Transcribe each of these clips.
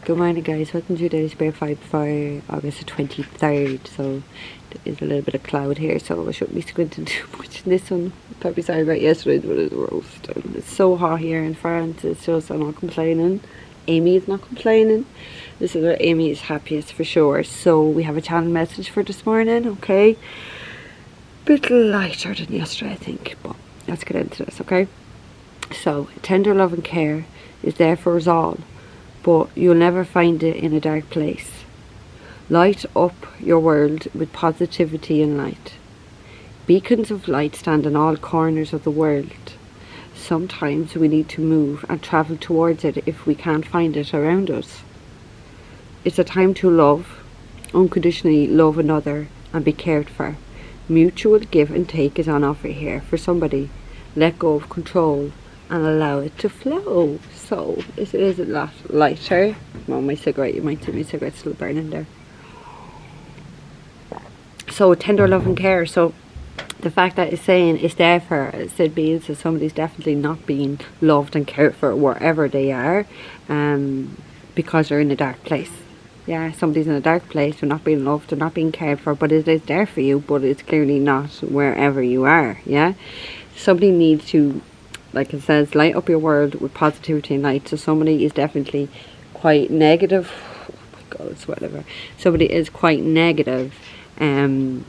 Good morning, guys. Welcome to today's Bear Fight for August the 23rd. So there is a little bit of cloud here, so I shouldn't be squinting too much in this one. Probably sorry about yesterday, but it's roasting. It's so hot here in France. It's just, I'm not complaining. Amy is not complaining. This is where Amy is happiest for sure. So we have a channel message for this morning, okay? Bit lighter than yesterday, I think, but let's get into this, okay? So, tender love and care is there for us all, but you'll never find it in a dark place. Light up your world with positivity and light. Beacons of light stand in all corners of the world. Sometimes we need to move and travel towards it if we can't find it around us. It's a time to love, unconditionally love another and be cared for. Mutual give and take is on offer here for somebody. Let go of control and allow it to flow. So it is a lot lighter. Well, my cigarette, you might see my cigarette still burning there. So tender love and care. So the fact that it's saying it's there for us, it means that somebody's definitely not being loved and cared for wherever they are, because they're in a dark place. Yeah, somebody's in a dark place, they're not being loved, they're not being cared for, but it is there for you, but it's clearly not wherever you are. Yeah, somebody needs to, like it says, light up your world with positivity and light. So somebody is definitely quite negative. Oh my god, it's whatever. Somebody is quite negative, and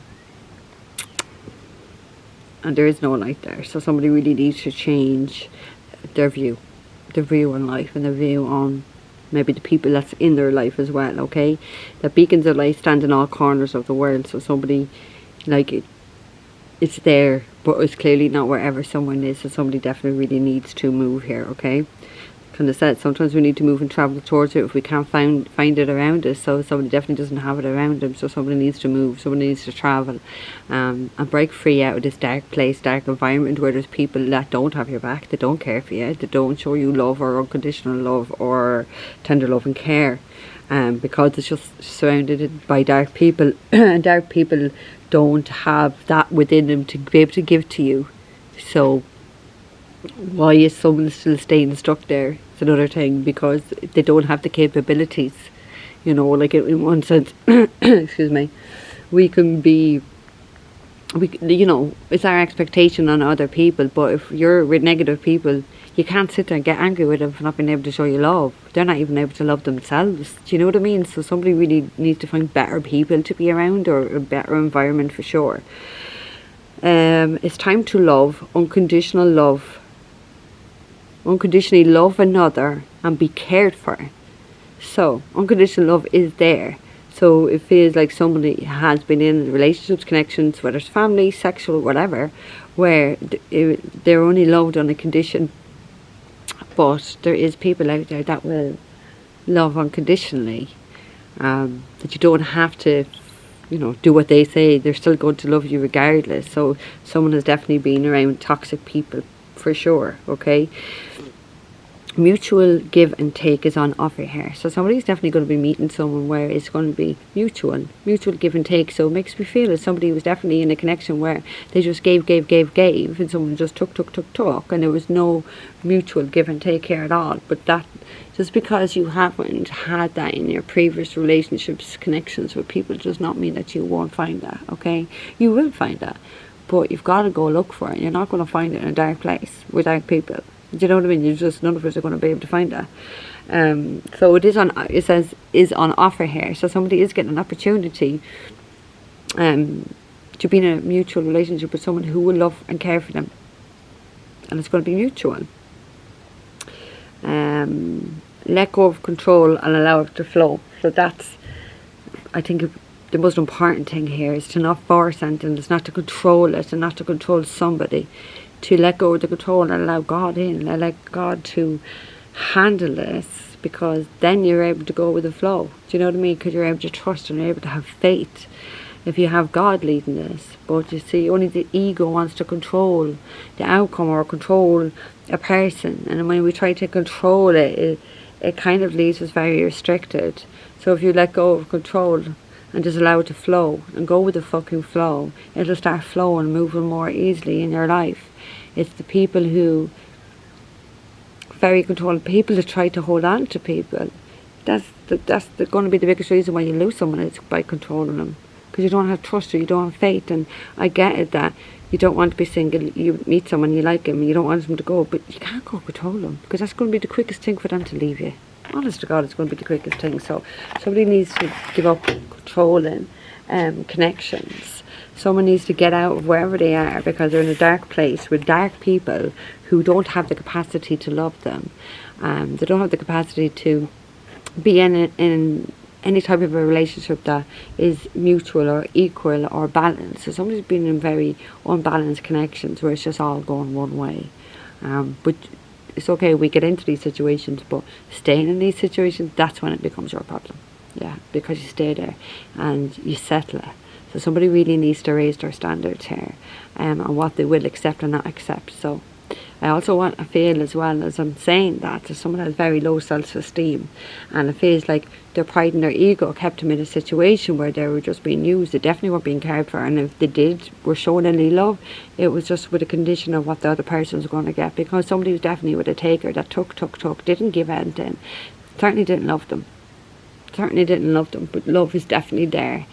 there is no light there. So somebody really needs to change their view on life and their view on maybe the people that's in their life as well, okay? That beacons of light stand in all corners of the world. So somebody, like, it's there, but it's clearly not wherever someone is. So somebody definitely really needs to move here, okay? Kind of said, sometimes we need to move and travel towards it if we can't find it around us. So somebody definitely doesn't have it around them, so somebody needs to move, somebody needs to travel, and break free out of this dark place, dark environment where there's people that don't have your back, that don't care for you, that don't show you love or unconditional love or tender love and care, because it's just surrounded by dark people. And dark people don't have that within them to be able to give to you. So why is someone still staying stuck there? It's another thing, because they don't have the capabilities, you know, like in one sense. Excuse me, you know, it's our expectation on other people, but if you're with negative people, you can't sit there and get angry with them for not being able to show you love. They're not even able to love themselves. Do you know what I mean? So somebody really needs to find better people to be around, or a better environment for sure. It's time to love, unconditionally love another and be cared for. So unconditional love is there. So it feels like somebody has been in relationships, connections, whether it's family, sexual, whatever, where they're only loved on a condition. But there is people out there that will love unconditionally, that you don't have to, you know, do what they say. They're still going to love you regardless. So someone has definitely been around toxic people for sure, okay? Mutual give and take is on offer here. So somebody's definitely going to be meeting someone where it's going to be mutual give and take. So it makes me feel that somebody was definitely in a connection where they just gave, and someone just took, and there was no mutual give and take here at all. But that, just because you haven't had that in your previous relationships, connections with people, does not mean that you won't find that, okay? You will find that, but you've got to go look for it. You're not going to find it in a dark place with dark people. Do you know what I mean? None of us are going to be able to find that. So it says is on offer here. So somebody is getting an opportunity to be in a mutual relationship with someone who will love and care for them, and it's going to be mutual. Let go of control and allow it to flow. So that's, I think, the most important thing here is to not force anything. It's not to control it, and not to control somebody. To let go of the control and allow God in, and allow God to handle this, because then you're able to go with the flow. Do you know what I mean? Because you're able to trust and you're able to have faith if you have God leading this. But you see, only the ego wants to control the outcome or control a person, and when we try to control it, it kind of leaves us very restricted. So if you let go of control and just allow it to flow and go with the fucking flow, it'll start flowing, moving more easily in your life. It's the people who very controlling people that try to hold on to people That's going to be the biggest reason why you lose someone, is by controlling them. Because you don't have trust, or you don't have faith. And I get it that you don't want to be single. You meet someone, you like him, you don't want them to go, but you can't go control them, because that's going to be the quickest thing for them to leave you. Honest to God, it's going to be the quickest thing. So somebody needs to give up controlling connections. Someone needs to get out of wherever they are, because they're in a dark place with dark people who don't have the capacity to love them. They don't have the capacity to be in any type of a relationship that is mutual or equal or balanced. So somebody's been in very unbalanced connections where it's just all going one way. But it's okay, we get into these situations, but staying in these situations, that's when it becomes your problem. Yeah, because you stay there and you settle it. So somebody really needs to raise their standards here, and what they will accept and not accept. So I also want to feel, as well as I'm saying that, to someone has very low self-esteem, and it feels like their pride and their ego kept them in a situation where they were just being used. They definitely weren't being cared for, and if they were showing any love, it was just with a condition of what the other person was going to get, because somebody was definitely with a taker that took, didn't give anything, certainly didn't love them, but love is definitely there.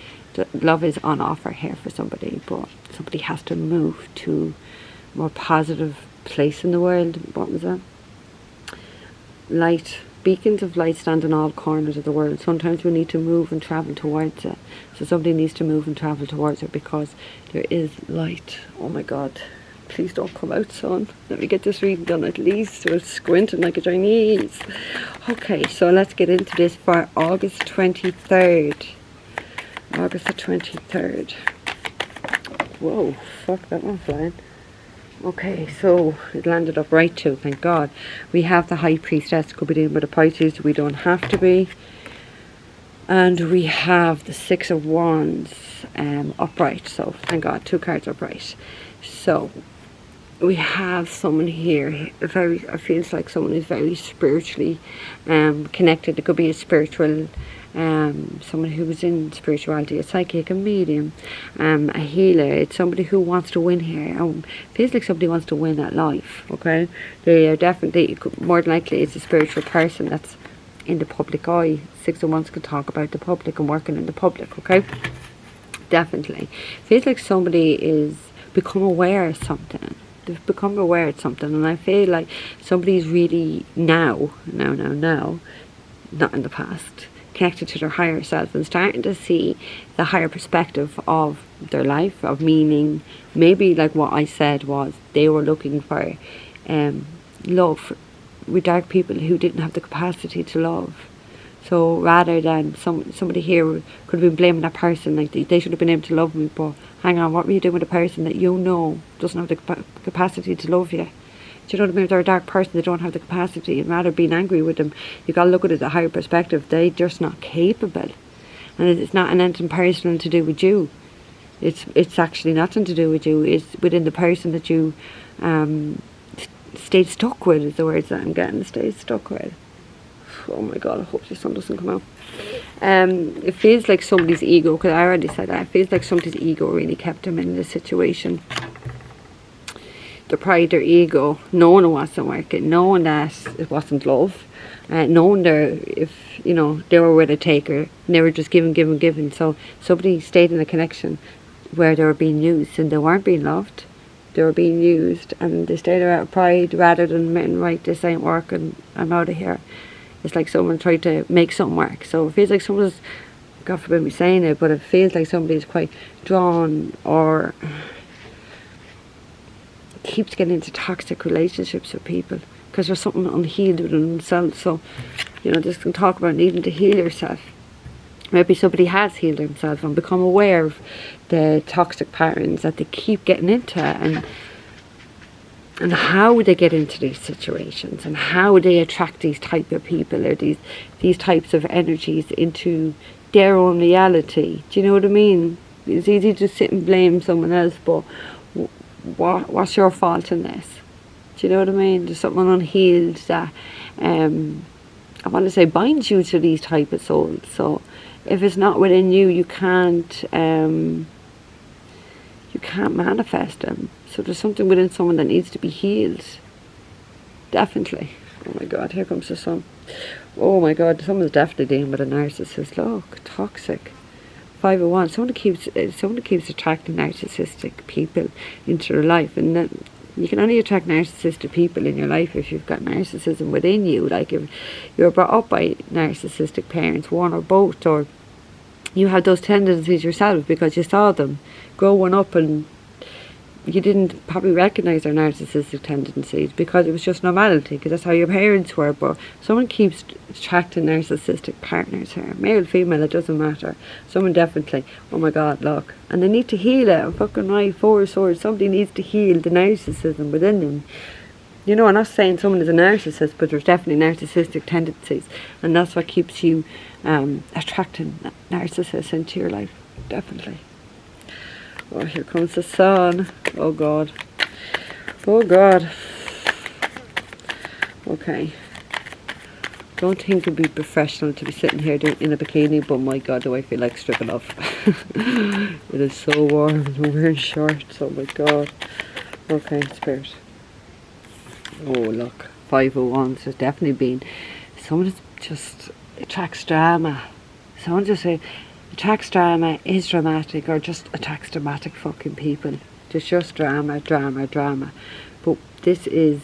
Love is on offer here for somebody, but somebody has to move to a more positive place in the world. What was that? Light. Beacons of light stand in all corners of the world. Sometimes we need to move and travel towards it. So somebody needs to move and travel towards it, because there is light. Oh my God. Please don't come out, son. Let me get this reading done at least. We're squinting like a Chinese. Okay, so let's get into this for August 23rd. August the 23rd. Whoa, fuck, that one flying. Okay, so it landed up right too, thank God. We have the High Priestess, could be dealing with a Pisces, we don't have to be. And we have the Six of Wands upright, so thank God, 2 cards upright. So we have someone here, it feels like someone is very spiritually connected. It could be a spiritual, someone who was in spirituality, a psychic, a medium, a healer. It's somebody who wants to win here. Feels like somebody wants to win at life, okay? They are definitely, more than likely, it's a spiritual person that's in the public eye. Six of Wands can talk about the public and working in the public, okay? Definitely. Feels like somebody is become aware of something. They've become aware of something, and I feel like somebody's really now, not in the past, connected to their higher self and starting to see the higher perspective of their life, of meaning. Maybe like what I said was they were looking for love with dark people who didn't have the capacity to love. So rather than somebody here could have been blaming that person, like they should have been able to love me, but hang on, what were you doing with a person that you know doesn't have the capacity to love you? Do you know what I mean? If they're a dark person, they don't have the capacity, and rather being angry with them, you got to look at it at a higher perspective. They're just not capable, and it's not anything personal to do with you. It's actually nothing to do with you. It's within the person that you stayed stuck with, is the words that I'm getting. Stayed stuck with. Oh my God, I hope this sun doesn't come out. It feels like somebody's ego, because I already said that, it feels like somebody's ego really kept them in this situation. Their pride, their ego, knowing it wasn't working, knowing that it wasn't love, knowing they were with a taker, and they were just giving. So somebody stayed in a connection where they were being used, and they weren't being loved. They were being used, and they stayed there out of pride rather than admitting, right, this ain't working, I'm out of here. It's like someone tried to make something work. So it feels like someone's, God forbid me saying it, but it feels like somebody's quite drawn or keeps getting into toxic relationships with people because there's something unhealed within themselves. So, this can talk about needing to heal yourself. Maybe somebody has healed themselves and become aware of the toxic patterns that they keep getting into, and how they get into these situations, and how they attract these type of people or these types of energies into their own reality. Do you know what I mean? It's easy to sit and blame someone else, but what's your fault in this? Do you know what I mean? There's something unhealed that I want to say binds you to these type of souls. So if it's not within you, you can't manifest them. So there's something within someone that needs to be healed. Definitely. Oh my god, here comes the sun. Oh my god, someone's definitely dealing with a narcissist. Look, toxic. 501. Someone keeps attracting narcissistic people into their life, and then you can only attract narcissistic people in your life if you've got narcissism within you. Like if you're brought up by narcissistic parents, one or both, or you have those tendencies yourself because you saw them growing up and you didn't probably recognize their narcissistic tendencies because it was just normality, because that's how your parents were. But someone keeps attracting narcissistic partners here, male, female, it doesn't matter. Someone definitely, oh my god, look, and they need to heal it. I'm fucking right, 4 of Swords. Somebody needs to heal the narcissism within them. You know, I'm not saying someone is a narcissist, but there's definitely narcissistic tendencies, and that's what keeps you attracting narcissists into your life, definitely. Oh, here comes the sun. Oh god. Oh god. Okay. Don't think it'd be professional to be sitting here in a bikini, but my god, do I feel like stripping off. It is so warm and I'm wearing shorts. Oh my god. Okay, spirit. Oh look, 501s. There's definitely been someone just attracts drama. Someone just say attracts drama, is dramatic, or just attracts dramatic fucking people. Just drama, drama, drama. But this is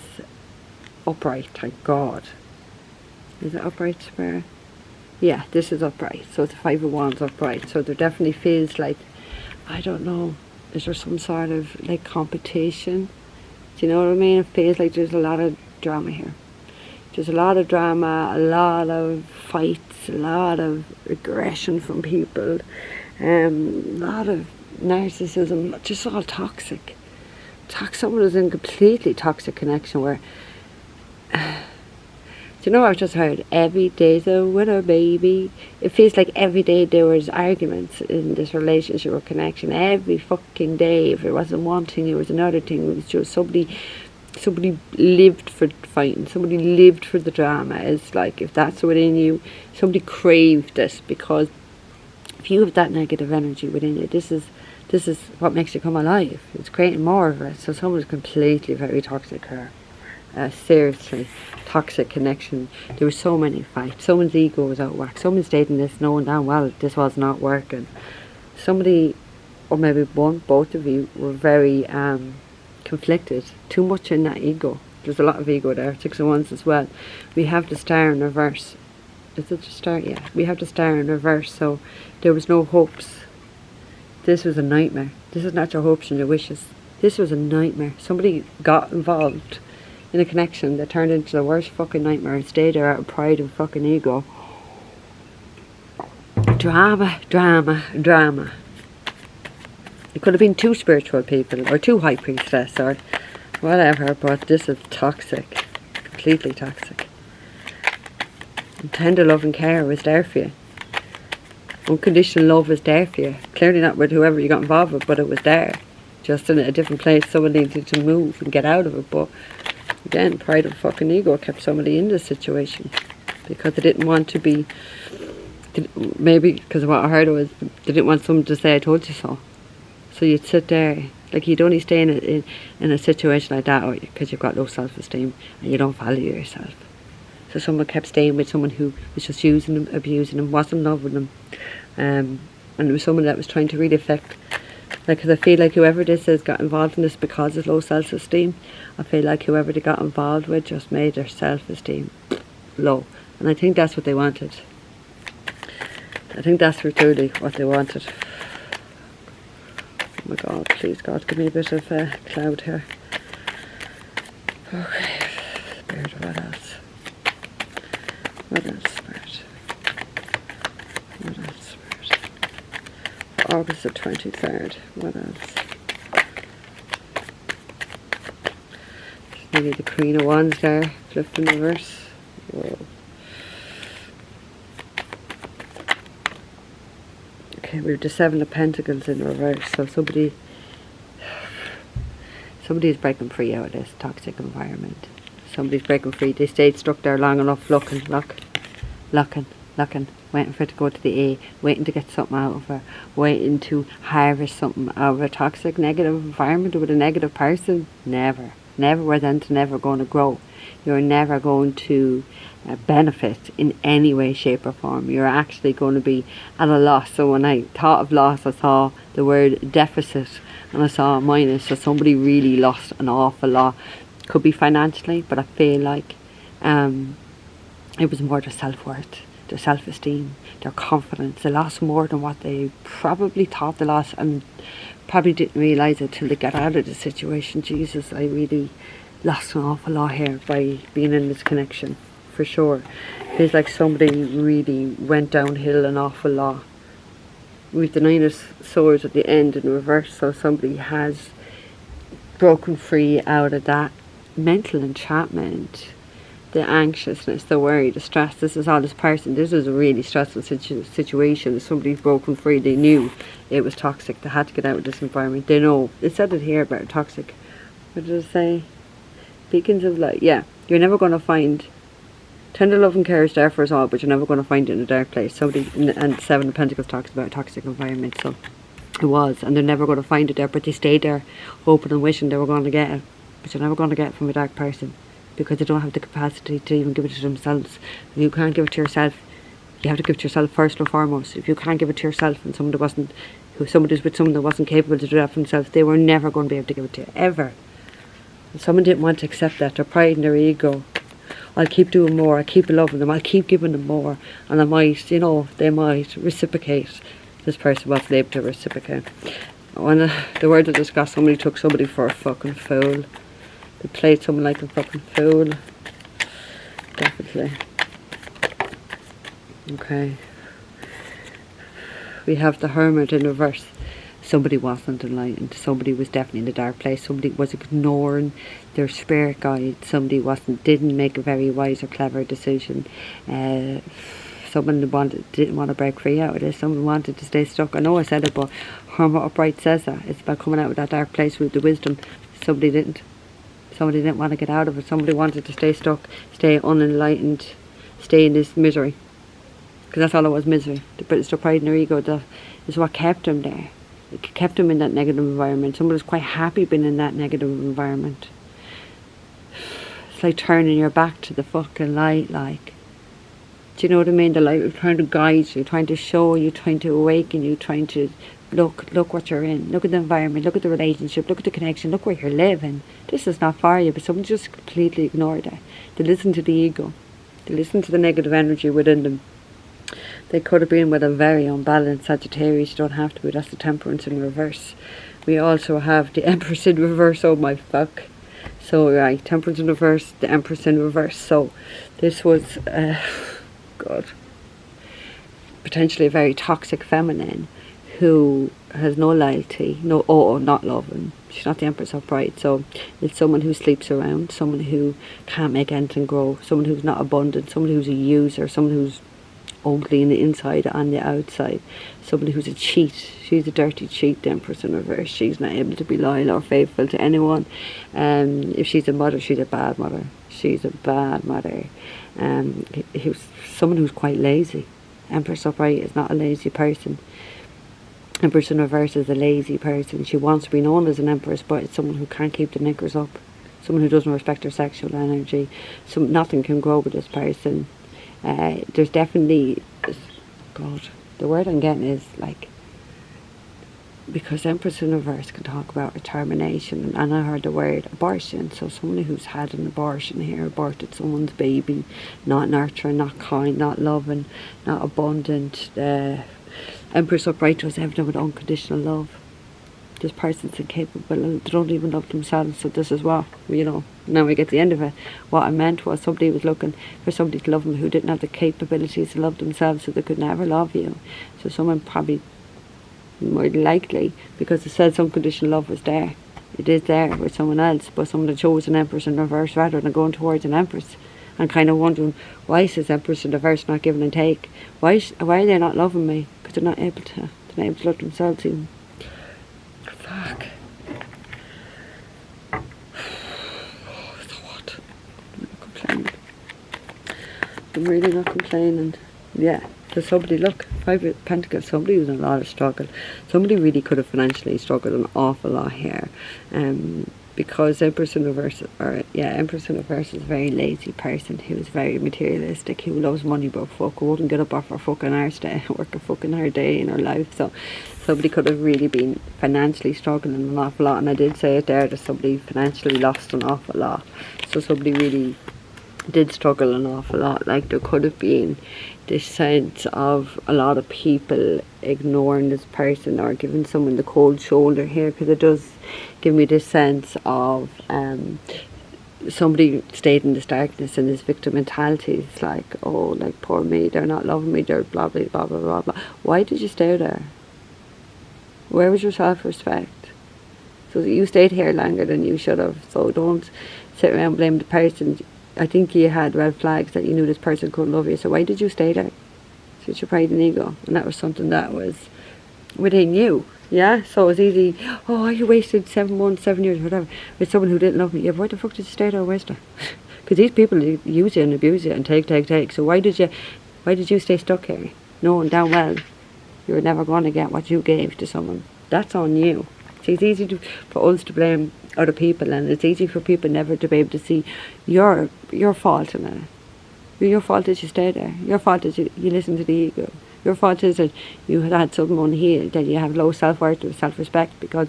upright, thank God. Is it upright, Spirit? Yeah, this is upright. So the 5 of Wands upright. So there definitely feels like, I don't know, is there some sort of like competition? Do you know what I mean? It feels like there's a lot of drama here. There's a lot of drama, a lot of fights, a lot of aggression from people, a lot of narcissism, just all toxic. Someone is in completely toxic connection where, do you know what I've just heard? Every day's a winner, baby. It feels like every day there was arguments in this relationship or connection. Every fucking day. If it wasn't one thing, it was another thing. It was just somebody lived for fighting. Somebody lived for the drama. It's like, if that's within you, somebody craved this, because if you have that negative energy within you, this is what makes you come alive. It's creating more of it. So someone's completely very toxic here. Seriously, toxic connection. There were so many fights. Someone's ego was out of whack. Someone's dating this knowing damn well this was not working. Somebody, or maybe both of you, were very conflicted. Too much in that ego. There's a lot of ego there. 6 of Wands as well. We have the Star in reverse. Is it the Star? Yeah. We have the Star in reverse. So there was no hopes. This was a nightmare. This is not your hopes and your wishes. This was a nightmare. Somebody got involved in a connection that turned into the worst fucking nightmare and stayed there out of pride and fucking ego. Drama, drama, drama. It could have been 2 spiritual people, or 2 high priestess, or whatever, but this is toxic. Completely toxic. And tender love and care was there for you. Unconditional love was there for you. Clearly not with whoever you got involved with, but it was there. Just in a different place. Someone needed to move and get out of it, but again, pride and fucking ego kept somebody in this situation because they didn't want to be, maybe because what I heard was they didn't want someone to say I told you so. So you'd sit there, like you'd only stay in a situation like that because you've got low self-esteem and you don't value yourself. So someone kept staying with someone who was just using them, abusing them, wasn't loving them, and it was someone that was trying to really affect. Like, because I feel like whoever this is got involved in this because of low self-esteem. I feel like whoever they got involved with just made their self-esteem low. And I think that's what they wanted. I think that's truly what they wanted. Oh my God, please God, give me a bit of cloud here. Okay, Spirit, what else? What else, Spirit? What else, Spirit? August the 23rd. What else? Maybe the Queen of Wands there, flipped in reverse. Whoa. Okay, we have the 7 of Pentacles in reverse. So somebody is breaking free out of this toxic environment. Somebody's breaking free. They stayed stuck there long enough, looking, waiting for it to go to the A, waiting to get something out of her, waiting to harvest something out of a toxic, negative environment with a negative person. Never. never where then to never going to grow. You're never going to benefit in any way, shape or form. You're actually going to be at a loss. So when I thought of loss, I saw the word deficit and I saw a minus. So somebody really lost an awful lot. Could be financially, but I feel like it was more their self-worth, their self-esteem, their confidence. They lost more than what they probably thought they lost, and probably didn't realise it till they got out of the situation. Jesus, I really lost an awful lot here by being in this connection, for sure. Feels like somebody really went downhill an awful lot. With the Nine of Swords at the end in reverse, so somebody has broken free out of that mental entrapment, the anxiousness, the worry, the stress. This is all this person. This is a really stressful situation. Somebody's broken free. They knew it was toxic. They had to get out of this environment. They know. It said it here about toxic. What did it say? Beacons of light. Yeah, you're never going to find tender love and care is there for us all, but you're never going to find it in a dark place. Somebody, and Seven of Pentacles talks about a toxic environment. So it was, and they're never going to find it there. But they stayed there, hoping and wishing they were going to get it. But you're never going to get it from a dark person, because they don't have the capacity to even give it to themselves. If you can't give it to yourself, you have to give it to yourself first and foremost. If you can't give it to yourself, and somebody's with someone that wasn't capable to do that for themselves, they were never going to be able to give it to you, ever. And someone didn't want to accept that, their pride and their ego. I'll keep doing more, I'll keep loving them, I'll keep giving them more, and I might, they might reciprocate. This person wasn't able to reciprocate. When the word I just got, somebody took somebody for a fucking fool. They played someone like a fucking fool. Definitely. Okay. We have the Hermit in reverse. Somebody wasn't enlightened. Somebody was definitely in the dark place. Somebody was ignoring their spirit guide. Somebody didn't make a very wise or clever decision. Someone didn't want to break free out of this. Someone wanted to stay stuck. I know I said it, but Hermit upright says that. It's about coming out of that dark place with the wisdom. Somebody didn't. Somebody didn't want to get out of it. Somebody wanted to stay stuck, stay unenlightened, stay in this misery. Because that's all it was, misery. But it's the pride and their ego that is what kept them there. It kept them in that negative environment. Somebody was quite happy being in that negative environment. It's like turning your back to the fucking light, like. Do you know what I mean? The light was trying to guide you, trying to show you, trying to awaken you, trying to look what you're in. Look at the environment, look at the relationship, look at the connection, look where you're living. This is not for you, but someone just completely ignored it. They listened to the ego. They listened to the negative energy within them. They could have been with a very unbalanced Sagittarius. You don't have to be. That's the Temperance in reverse. We also have the Empress in reverse. Oh my fuck. So right, Temperance in reverse, the Empress in reverse. So this was God, potentially a very toxic feminine who has no loyalty, not loving. She's not the Empress upright. So it's someone who sleeps around, someone who can't make anything grow, someone who's not abundant, someone who's a user, someone who's ugly on the inside and the outside, somebody who's a cheat. She's a dirty cheat, the Empress in reverse. She's not able to be loyal or faithful to anyone. If she's a mother, she's a bad mother. She's a bad mother. Someone who's quite lazy. Empress upright is not a lazy person. Empress in reverse is a lazy person. She wants to be known as an empress, but it's someone who can't keep the knickers up. Someone who doesn't respect her sexual energy. Nothing can grow with this person. There's definitely, God, the word I'm getting is like, because Empress in reverse can talk about determination, and I heard the word abortion. So someone who's had an abortion here, aborted someone's baby, not nurturing, not kind, not loving, not abundant. Empress upright was evident with unconditional love. This person's incapable, they don't even love themselves. So this is what, now we get to the end of it. What I meant was somebody was looking for somebody to love them who didn't have the capabilities to love themselves, so they could never love you. So someone probably, more likely, because it says unconditional love was there. It is there with someone else, but someone that chose an Empress in reverse rather than going towards an Empress. And kind of wondering, why is this Empress in reverse not giving and take? Why are they not loving me? Because they're not able to love themselves even. Fuck. So what? I'm not complaining. I'm really not complaining. Yeah. So somebody, look, 5 of Pentacles, somebody was in a lot of struggle. Somebody really could have financially struggled an awful lot here. because Empress in Reverse, Empress in Reverse is a very lazy person who is very materialistic, who loves money but fuck, who wouldn't get up off her fucking arse day, work a fucking hard day in her life. So somebody could have really been financially struggling an awful lot, and I did say it there that somebody financially lost an awful lot. So somebody really did struggle an awful lot. Like, there could have been this sense of a lot of people ignoring this person or giving someone the cold shoulder here, because it does give me this sense of somebody stayed in this darkness and this victim mentality. It's like, oh, like, poor me, they're not loving me, they're blah blah blah blah blah blah. Why did you stay there? Where was your self-respect? So you stayed here longer than you should have. So don't sit around blaming the person. I think you had red flags that you knew this person couldn't love you. So why did you stay there? So it's your pride and ego, and that was something that was within you. Yeah, so it was easy. Oh, you wasted 7 months, 7 years, whatever, with someone who didn't love me. Yeah, but why the fuck did you stay there and waste her? Because these people use you and abuse you and take. So why did you stay stuck here, knowing damn well you were never going to get what you gave to someone? That's on you. So it's easy for us to blame other people, and it's easy for people never to be able to see your fault in it. Your fault is you stay there. Your fault is you listen to the ego. Your fault is that you had something unhealed, that you have low self-worth or self-respect. Because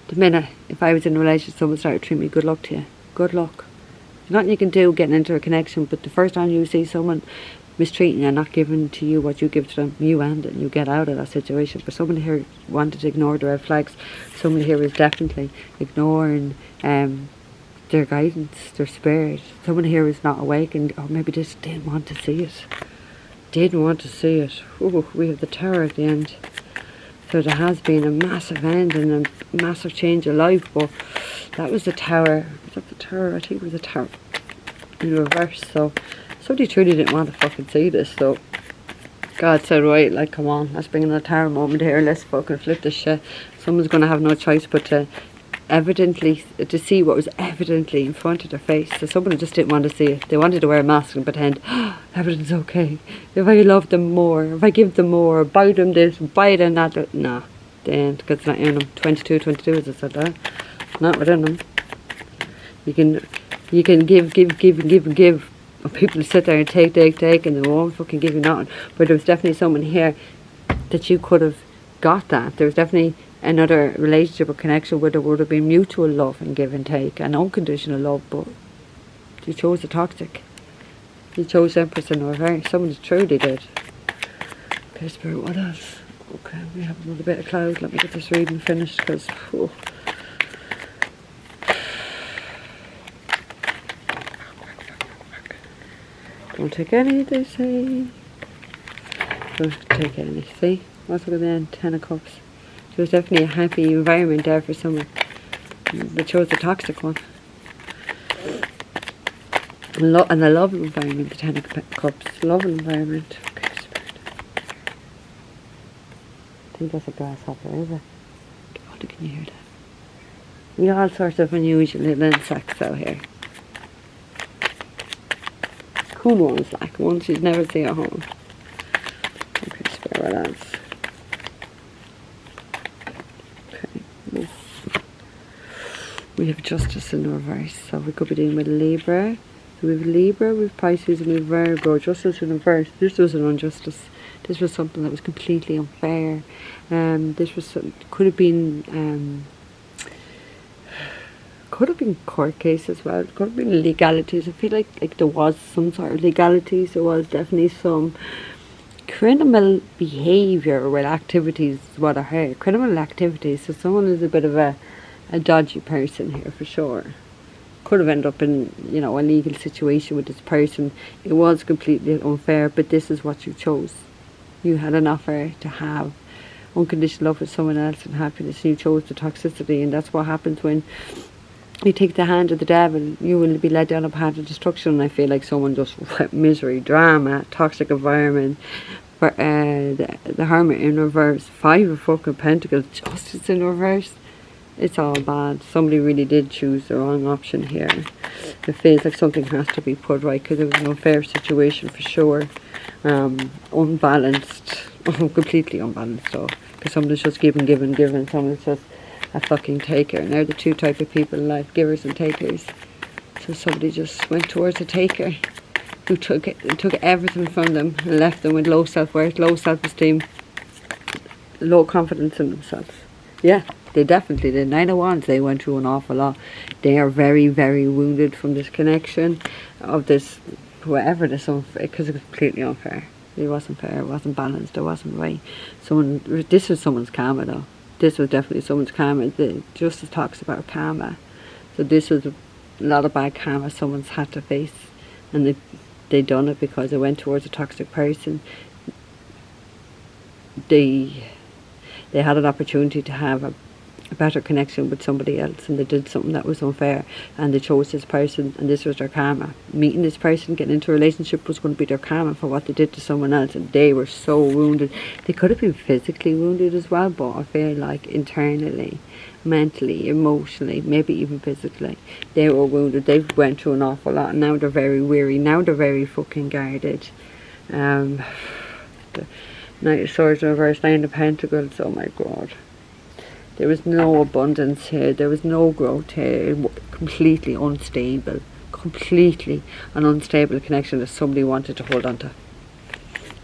the minute, if I was in a relationship, someone started treating me, good luck to you. Good luck. There's nothing you can do getting into a connection, but the first time you see someone mistreating you and not giving to you what you give to them, you end it and you get out of that situation. But someone here wanted to ignore the red flags. Someone here is definitely ignoring their guidance, their spirit. Someone here is not awakened, or maybe just didn't want to see it. Ooh, we have the Tower at the end. So there has been a massive end and a massive change of life, but that was the Tower. Was that the Tower? I think it was the Tower in reverse. So somebody truly didn't want to fucking see this. So God said, right, like, come on, let's bring in a Tower moment here. Let's fucking flip this shit. Someone's going to have no choice but to see what was evidently in front of their face. So someone just didn't want to see it. They wanted to wear a mask and pretend, oh, everything's okay. If I love them more, if I give them more, buy them this, buy them that. Nah, they ain't, because it's not in them. 22, as I said there. Not within them. You can give. And people sit there and take, and they won't fucking give you nothing. But there was definitely someone here that you could have got that. There was definitely another relationship or connection where there would have been mutual love and give and take and unconditional love, but you chose the toxic. You chose Empress in Reverse. Someone truly did. Okay, Spirit, what else? Okay, we have another bit of cloud. Let me get this reading finished, because don't take any, they say. Don't take any. See? What's at the end? 10 of Cups. There's definitely a happy environment there for someone. They chose the toxic one. And a love environment, the 10 of Cups. Love environment. Okay, Spirit. I think that's a grasshopper, is it? Oh, can you hear that? We all sorts of unusual little insects out here. Cool ones, like ones you'd never see at home. Okay, Spirit, what else? We have Justice in Reverse, so we could be dealing with Libra. So we have Libra, we have Pisces, and we have Virgo. Justice in Reverse. This was an injustice. This was something that was completely unfair. This was could have been court case as well. It could have been legalities. I feel like there was some sort of legalities. There was definitely some criminal behaviour or activities. Is what I heard. Criminal activities. So someone is a bit of a dodgy person here for sure. Could have ended up in, a legal situation with this person. It was completely unfair, but this is what you chose. You had an offer to have unconditional love with someone else and happiness, and you chose the toxicity, and that's what happens when you take the hand of the devil. You will be led down a path of destruction. And I feel like someone just misery, drama, toxic environment. For the Hermit in Reverse, 5 of fucking Pentacles, Justice in Reverse. It's all bad. Somebody really did choose the wrong option here. It feels like something has to be put right, because it was an unfair situation for sure. Unbalanced. Completely unbalanced though. Because someone's just giving. Someone's just a fucking taker. And they're the two type of people in life, givers and takers. So somebody just went towards a taker who took everything from them and left them with low self-worth, low self-esteem, low confidence in themselves. Yeah, they definitely did. 9 of Wands, they went through an awful lot. They are very, very wounded from this connection of this, whatever this unfair, because it was completely unfair. It wasn't fair, it wasn't balanced, it wasn't right. This was someone's karma though. This was definitely someone's karma. The Justice talks about karma. So this was a lot of bad karma someone's had to face. And they done it because they went towards a toxic person. They had an opportunity to have a better connection with somebody else, and they did something that was unfair, and they chose this person, and this was their karma. Meeting this person, getting into a relationship was going to be their karma for what they did to someone else, and they were so wounded. They could have been physically wounded as well, but I feel like internally, mentally, emotionally, maybe even physically, they were wounded. They went through an awful lot, and now they're very weary. Now they're very fucking guarded. The Knight of Swords in reverse, Nine of Pentacles, oh my god. There was no abundance here, there was no growth here. It was completely unstable. Completely an unstable connection that somebody wanted to hold on to.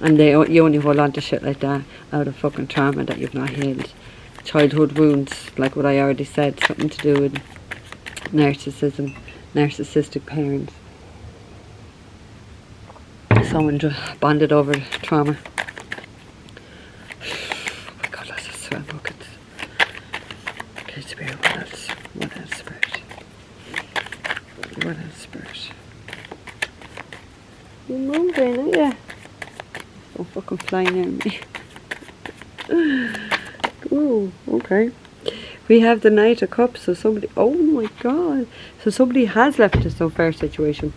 And you only hold on to shit like that out of fucking trauma that you've not healed. Childhood wounds, like what I already said, something to do with narcissism, narcissistic parents. Someone just bonded over trauma. Oh my god, let's just swim. Look at this. Okay, Spirit, what else? What else, Spirit? What else, Spirit? You're moving, aren't you? Don't fucking fly near me. Oh, okay. We have the Knight of Cups, so somebody, oh my god. So somebody has left this unfair situation.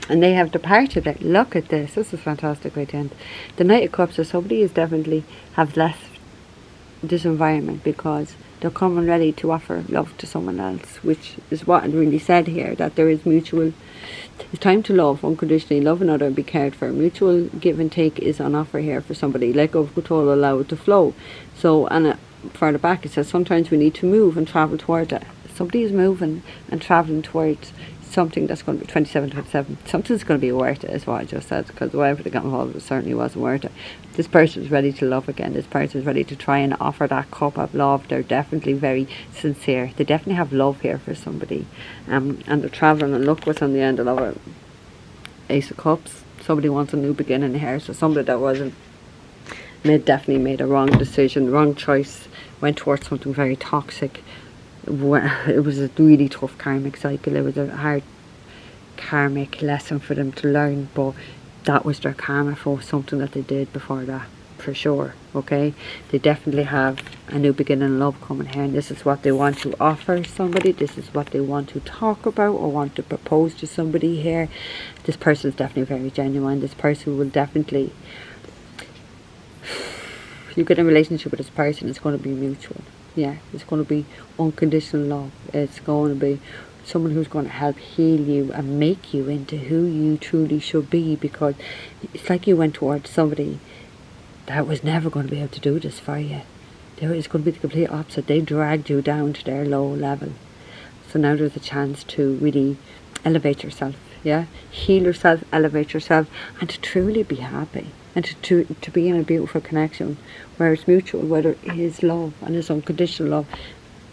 And they have departed it. Look at this. This is fantastic right end. The Knight of Cups, so somebody is definitely have left this environment because they're coming ready to offer love to someone else, which is what it really said here, that there is mutual, it's time to love unconditionally, love another and be cared for. Mutual give and take is on offer here for somebody. Let go of control, allow it to flow. So, and further back it says sometimes we need to move and travel towards it. Somebody is moving and traveling towards something that's going to be 27. Something's going to be worth it, is what I just said, because whatever they got involved with certainly wasn't worth it. This person's ready to love again. This person's ready to try and offer that cup of love. They're definitely very sincere. They definitely have love here for somebody, and they're traveling. And look what's on the end of it. Ace of Cups. Somebody wants a new beginning here. So somebody that definitely made a wrong decision, wrong choice, went towards something very toxic. It was a really tough karmic cycle. It was a hard karmic lesson for them to learn, but that was their karma for something that they did before that, for sure. Okay, they definitely have a new beginning in love coming here, and this is what they want to offer somebody. This is what they want to talk about or want to propose to somebody here. This person is definitely very genuine. This person will definitely, if you get in a relationship with this person, it's going to be mutual. Yeah, it's going to be unconditional love. It's going to be someone who's going to help heal you and make you into who you truly should be, because it's like you went towards somebody that was never going to be able to do this for you. It's going to be the complete opposite. They dragged you down to their low level. So now there's a chance to really elevate yourself. Yeah, heal yourself, elevate yourself, and to truly be happy. And to be in a beautiful connection where it's mutual, whether it is love and it's unconditional love.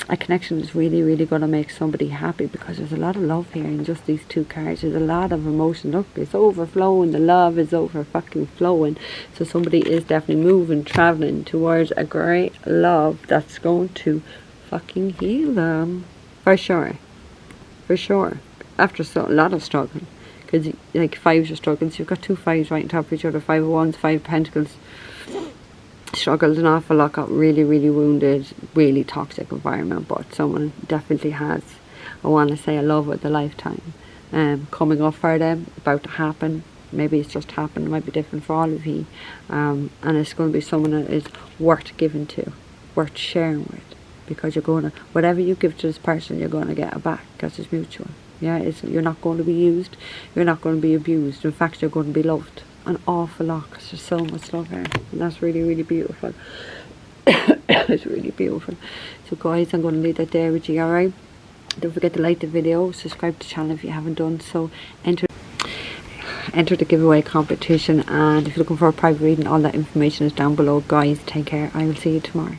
A connection is really, really going to make somebody happy, because there's a lot of love here in just these two cards. There's a lot of emotion. Look, it's overflowing. The love is over fucking flowing. So somebody is definitely moving, traveling towards a great love that's going to fucking heal them. For sure. For sure. After a lot of struggling. Because like fives are struggling, so you've got two fives right on top of each other. 5 of Wands, 5 of Pentacles. Struggled an awful lot, got really, really wounded, really toxic environment, but someone definitely has, I want to say, a love of a lifetime coming up for them, about to happen. Maybe it's just happened, it might be different for all of you, and it's going to be someone that is worth giving to, worth sharing with, because you're going to, whatever you give to this person, you're going to get it back, because it's mutual. Yeah, you're not going to be used, you're not going to be abused. In fact, you're going to be loved an awful lot, because there's so much love here, and that's really, really beautiful. It's really beautiful. So guys, I'm going to leave that there with you, alright? Don't forget to like the video, subscribe to the channel if you haven't done so, enter the giveaway competition, and if you're looking for a private reading, all that information is down below. Guys, take care. I will see you tomorrow.